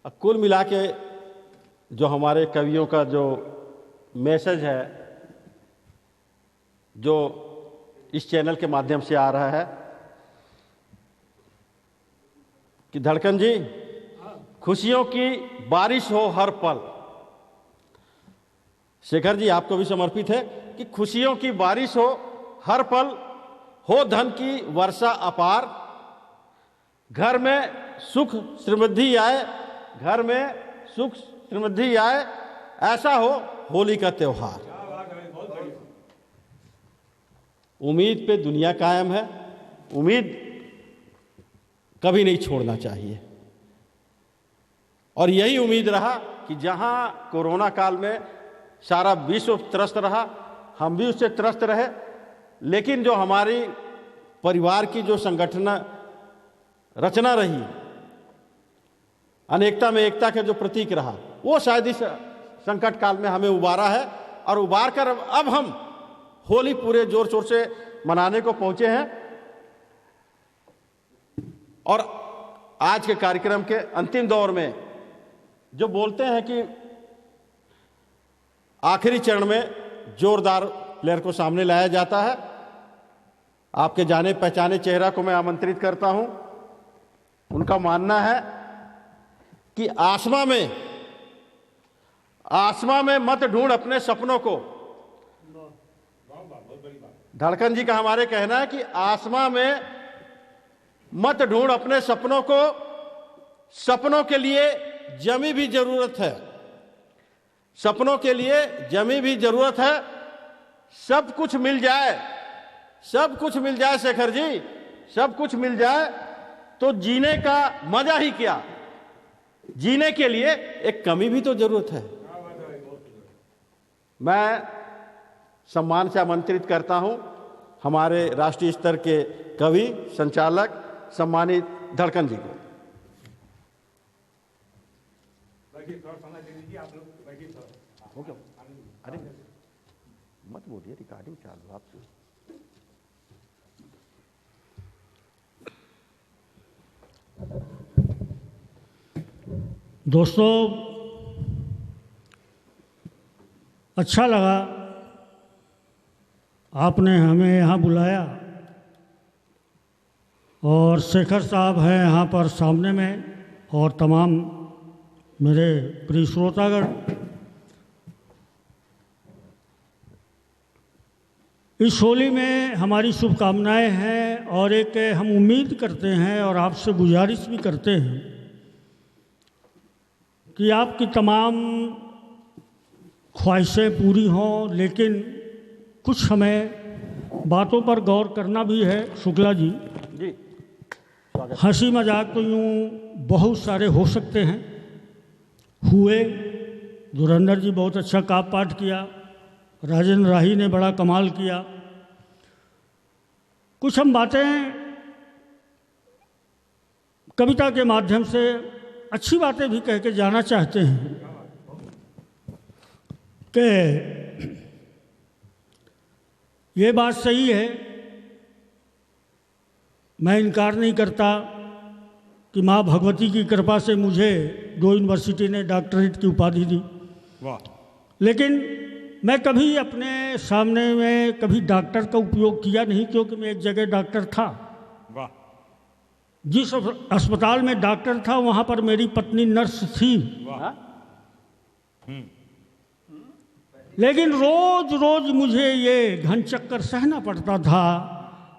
कुल मिला के जो हमारे कवियों का जो मैसेज है, जो इस चैनल के माध्यम से आ रहा है कि धड़कन जी, खुशियों की बारिश हो हर पल। शेखर जी, आपको भी समर्पित है कि खुशियों की बारिश हो हर पल, हो धन की वर्षा अपार, घर में सुख समृद्धि आए, घर में सुख समृद्धि आए, ऐसा हो होली का त्योहार। उम्मीद पे दुनिया कायम है, उम्मीद कभी नहीं छोड़ना चाहिए। और यही उम्मीद रहा कि जहां कोरोना काल में सारा विश्व त्रस्त रहा, हम भी उससे त्रस्त रहे, लेकिन जो हमारी परिवार की जो संगठन रचना रही, अनेकता में एकता के जो प्रतीक रहा, वो शायद इस संकट काल में हमें उबारा है। और उबार कर अब हम होली पूरे जोर शोर से मनाने को पहुंचे हैं। और आज के कार्यक्रम के अंतिम दौर में जो बोलते हैं कि आखिरी चरण में जोरदार प्लेयर को सामने लाया जाता है, आपके जाने पहचाने चेहरा को मैं आमंत्रित करता हूं। उनका मानना है कि आसमां में मत ढूंढ अपने सपनों को। धड़कन जी का हमारे कहना है कि आसमां में मत ढूंढ अपने सपनों को, सपनों के लिए जमी भी जरूरत है, सपनों के लिए जमी भी जरूरत है। सब कुछ मिल जाए, सब कुछ मिल जाए शेखर जी, सब कुछ मिल जाए तो जीने का मजा ही क्या। जीने के लिए एक कमी भी तो जरूरत है। मैं सम्मान से आमंत्रित करता हूं हमारे राष्ट्रीय स्तर के कवि संचालक सम्मानित धड़कन जी को। अरे मत बोलिए, रिकॉर्डिंग चालू आपसे। दोस्तों, अच्छा लगा आपने हमें यहाँ बुलाया और शेखर साहब हैं यहाँ पर सामने में, और तमाम मेरे प्रिय श्रोतागण। इस होली में हमारी शुभकामनाएं हैं और एक हम उम्मीद करते हैं और आपसे गुजारिश भी करते हैं कि आपकी तमाम ख्वाहिशें पूरी हों, लेकिन कुछ हमें बातों पर गौर करना भी है। शुक्ला जी, हंसी मजाक तो यूँ बहुत सारे हो सकते हैं, हुए। धुरंधर जी बहुत अच्छा काप पाठ किया, राजेंद्र राही ने बड़ा कमाल किया। कुछ हम बातें कविता के माध्यम से अच्छी बातें भी कह के जाना चाहते हैं कि ये बात सही है, मैं इनकार नहीं करता कि माँ भगवती की कृपा से मुझे 2 यूनिवर्सिटी ने डॉक्टरेट की उपाधि दी। वाह। लेकिन मैं कभी अपने सामने में कभी डॉक्टर का उपयोग किया नहीं, क्योंकि मैं एक जगह डॉक्टर था। वाह। जिस अस्पताल में डॉक्टर था वहाँ पर मेरी पत्नी नर्स थी। वाह। लेकिन रोज रोज मुझे ये घन चक्कर सहना पड़ता था,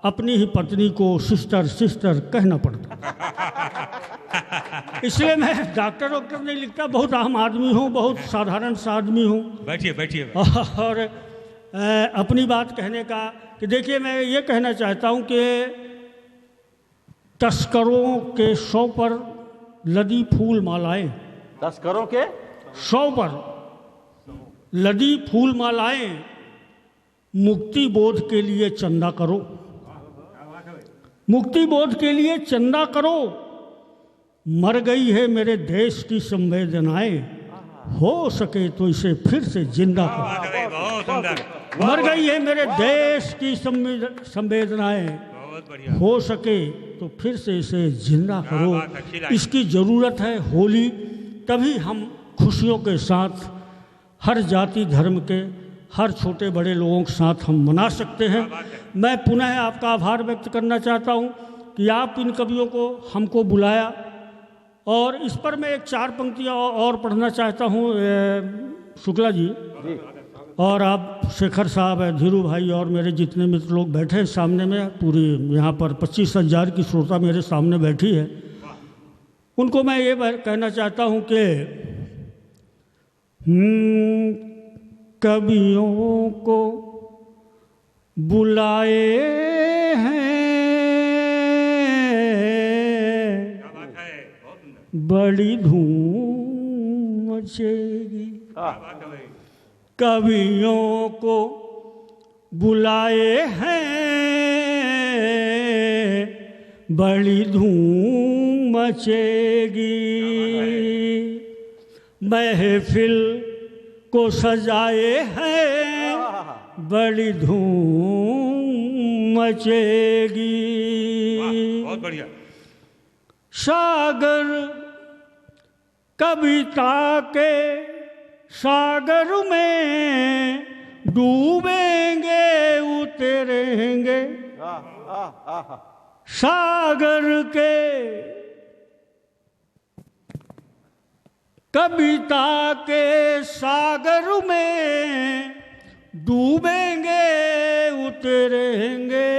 अपनी ही पत्नी को सिस्टर सिस्टर कहना पड़ता। इसलिए मैं डॉक्टर नहीं लिखता, बहुत आम आदमी हूँ, बहुत साधारण सा आदमी हूँ। बैठिए बैठिए। और अपनी बात कहने का कि देखिए, मैं ये कहना चाहता हूँ कि तस्करों के 100 पर लदी फूल मालाएं, तस्करों के 100 पर लदी फूल मालाएं, मुक्ति बोध के लिए चंदा करो, मुक्ति बोध के लिए चंदा करो। मर गई है मेरे देश की संवेदनाएं, हो सके तो इसे फिर से जिंदा करो। मर गई है मेरे देश की संवेदनाएं, हो सके तो फिर से इसे जिंदा करो। इसकी ज़रूरत है। होली तभी हम खुशियों के साथ हर जाति धर्म के हर छोटे बड़े लोगों के साथ हम मना सकते हैं। मैं पुनः आपका आभार व्यक्त करना चाहता हूं कि आप इन कवियों को हमको बुलाया, और इस पर मैं एक 4 पंक्तियां और पढ़ना चाहता हूं। शुक्ला जी और आप शेखर साहब है, धीरू भाई और मेरे जितने मित्र लोग बैठे हैं सामने में, पूरी यहाँ पर 25,000 की श्रोता मेरे सामने बैठी है, उनको मैं ये कहना चाहता हूँ कि कवियों को बुलाए हैं बड़ी धूम मचेगी, कवियों को बुलाए हैं बड़ी धूम मचेगी, महफिल को सजाए हैं बड़ी धूम मचेगी। बहुत बढ़िया। सागर कविता के सागर में डूबेंगे उतरेंगे, सागर के कविता के सागर में डूबेंगे उतरेंगे,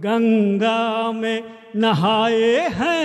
गंगा में नहाए हैं,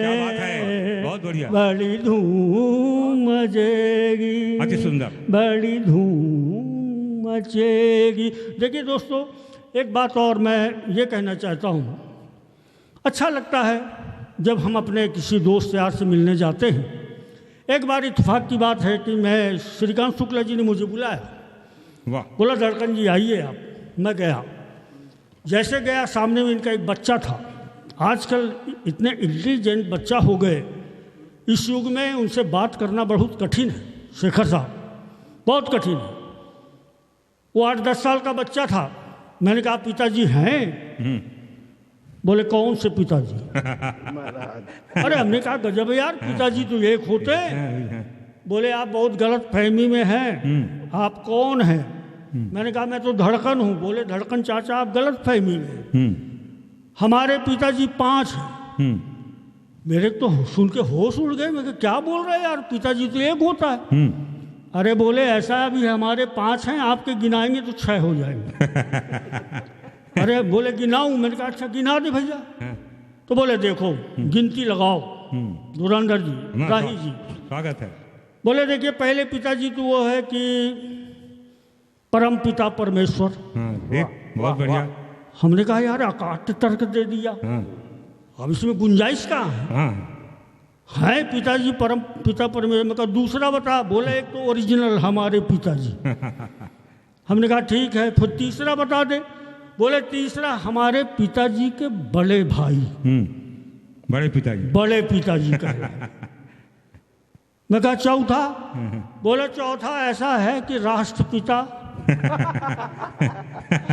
क्या बात है, बहुत बढ़िया, बड़ी धूम मचेगी, अति सुंदर, बड़ी धूम मचेगी। देखिए दोस्तों, एक बात और मैं ये कहना चाहता हूँ, अच्छा लगता है जब हम अपने किसी दोस्त यार से मिलने जाते हैं। एक बार इत्तेफाक की बात है कि मैं श्रीकांत शुक्ला जी ने मुझे बुलाया, वाह, बोला धड़कन जी आइए आप। मैं गया, जैसे गया सामने में इनका एक बच्चा था। आजकल इतने इंटेलिजेंट बच्चा हो गए, इस युग में उनसे बात करना बहुत कठिन है शेखर साहब, बहुत कठिन है। वो 8-10 साल का बच्चा था। मैंने कहा पिताजी हैं? बोले कौन से पिताजी? अरे हमने कहा गजब यार, पिताजी तो एक होते हैं। बोले आप बहुत गलत फहमी में हैं, आप कौन हैं? मैंने कहा मैं तो धड़कन हूँ। बोले धड़कन चाचा आप गलत फहमी में, हमारे पिताजी 5 हैं। मेरे तो सुन के होश उड़ गए। मैं क्या बोल रहे हैं यार, पिताजी तो एक होता है। अरे बोले ऐसा अभी हमारे 5 हैं, आपके गिनाएंगे तो 6 हो जाएंगे। अरे बोले गिनाऊं? मैंने कहा अच्छा गिना दे भैया। तो बोले देखो गिनती लगाओ। धुरंधर जी, राही जी, स्वागत है। बोले देखिए पहले पिताजी तो वो है कि परम पिता परमेश्वर। बहुत बढ़िया। हमने कहा यार अकाट्य तर्क दे दिया, अब इसमें गुंजाइश कहाँ है? पिताजी परम पिता परमेश्वर। मैं कहा दूसरा बता। बोले एक तो ओरिजिनल हमारे पिताजी। हमने कहा ठीक है, फिर तीसरा बता दे। बोले तीसरा हमारे पिताजी के बड़े भाई। बड़े पिताजी, बड़े पिताजी का है। मैं कहा चौथा? बोले चौथा ऐसा है कि राष्ट्रपिता।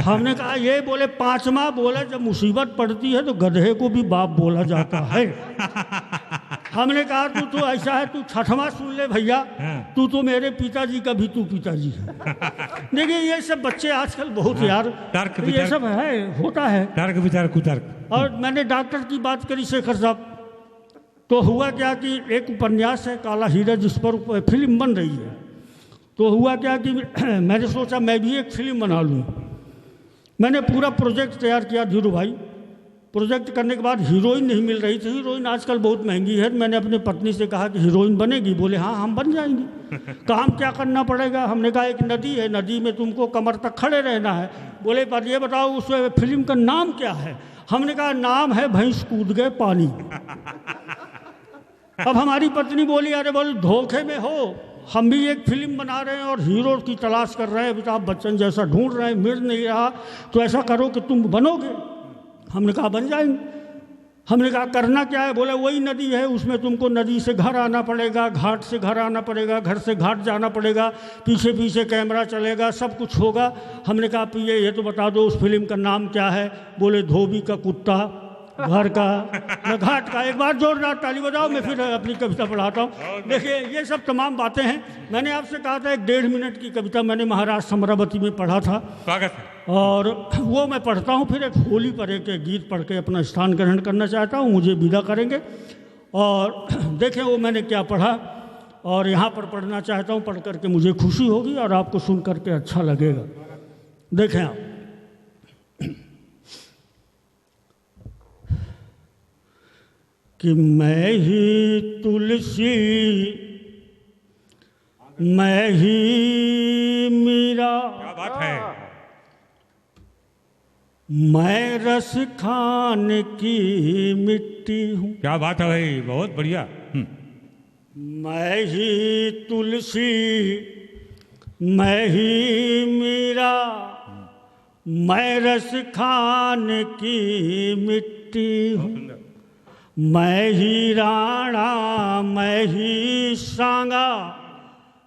हमने कहा ये। बोले 5वां? बोले जब मुसीबत पड़ती है तो गधे को भी बाप बोला जाता है। हमने कहा तू तो ऐसा है, तू 6वां सुन ले भैया, तू तो मेरे पिताजी का भी तू पिताजी है। देखिए ये सब बच्चे आजकल बहुत यार ये सब है, होता है तर्क विचार कुतर्क। और मैंने डॉक्टर की बात करी शेखर साहब, तो हुआ क्या कि एक उपन्यास है काला हीरा जिस पर फिल्म बन रही है। तो हुआ क्या कि मैंने सोचा मैं भी एक फिल्म बना लूँ। मैंने पूरा प्रोजेक्ट तैयार किया धीरू भाई। प्रोजेक्ट करने के बाद हीरोइन नहीं मिल रही थी। हीरोइन आजकल बहुत महंगी है। मैंने अपनी पत्नी से कहा कि हीरोइन बनेगी? बोले हाँ हम बन जाएंगे। काम क्या करना पड़ेगा? हमने कहा एक नदी है, नदी में तुमको कमर तक खड़े रहना है। बोले पर ये बताओ उस फिल्म का नाम क्या है? हमने कहा नाम है भैंस कूद गए पानी। अब हमारी पत्नी बोली अरे बोले धोखे में हो, हम भी एक फिल्म बना रहे हैं और हीरो की तलाश कर रहे हैं, अमिताभ बच्चन जैसा ढूंढ रहे हैं, मिल नहीं रहा, तो ऐसा करो कि तुम बनोगे। हमने कहा बन जाएंगे। हमने कहा करना क्या है? बोले वही नदी है, उसमें तुमको नदी से घर आना पड़ेगा, घाट से घर आना पड़ेगा, घर से घाट जाना पड़ेगा, पीछे पीछे कैमरा चलेगा, सब कुछ होगा। हमने कहा ये तो बता दो उस फिल्म का नाम क्या है? बोले धोबी का कुत्ता घर का न घाट का। एक बार जोरदार ताली बजाओ, मैं फिर अपनी कविता पढ़ाता हूँ। देखिए ये सब तमाम बातें हैं। मैंने आपसे कहा था 1.5 मिनट की कविता मैंने महाराष्ट्र अमरावती में पढ़ा था, स्वागत है। और वो मैं पढ़ता हूँ। फिर एक होली पर एक गीत पढ़ के अपना स्थान ग्रहण करना चाहता हूँ, मुझे विदा करेंगे। और देखें वो मैंने क्या पढ़ा, और यहाँ पर पढ़ना चाहता हूँ। पढ़ करके मुझे खुशी होगी और आपको सुन करके अच्छा लगेगा। देखें आप, कि मैं ही तुलसी, मैं ही मीरा, क्या बात है। मैं रस खान की मिट्टी हूँ। क्या बात है भाई, बहुत बढ़िया। मैं ही तुलसी, मैं ही मीरा, मैं रस खान की मिट्टी हूँ। मैं ही राणा, मैं ही सांगा,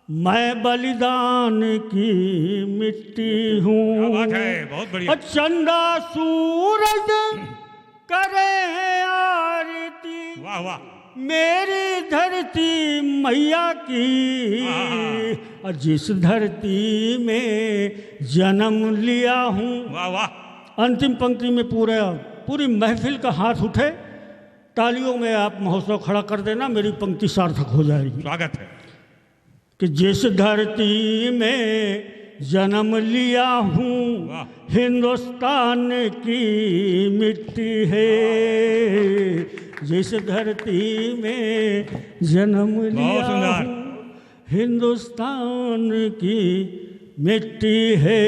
मैं बलिदान की मिट्टी हूँ। क्या बात है, बहुत बढ़िया। चंदा सूरज करे आरती, वाह वाह। मेरी धरती मैया की, और जिस धरती में जन्म लिया हूँ। वाह वाह। अंतिम पंक्ति में पूरी महफिल का हाथ उठे, तालियों में आप महोत्सव खड़ा कर देना, मेरी पंक्ति सार्थक हो जाएगी। स्वागत है। कि जिस धरती में जन्म लिया हूँ, हिंदुस्तान की मिट्टी है। जिस धरती में जन्म लिया हूँ, हिंदुस्तान की मिट्टी है।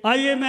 आइए मैं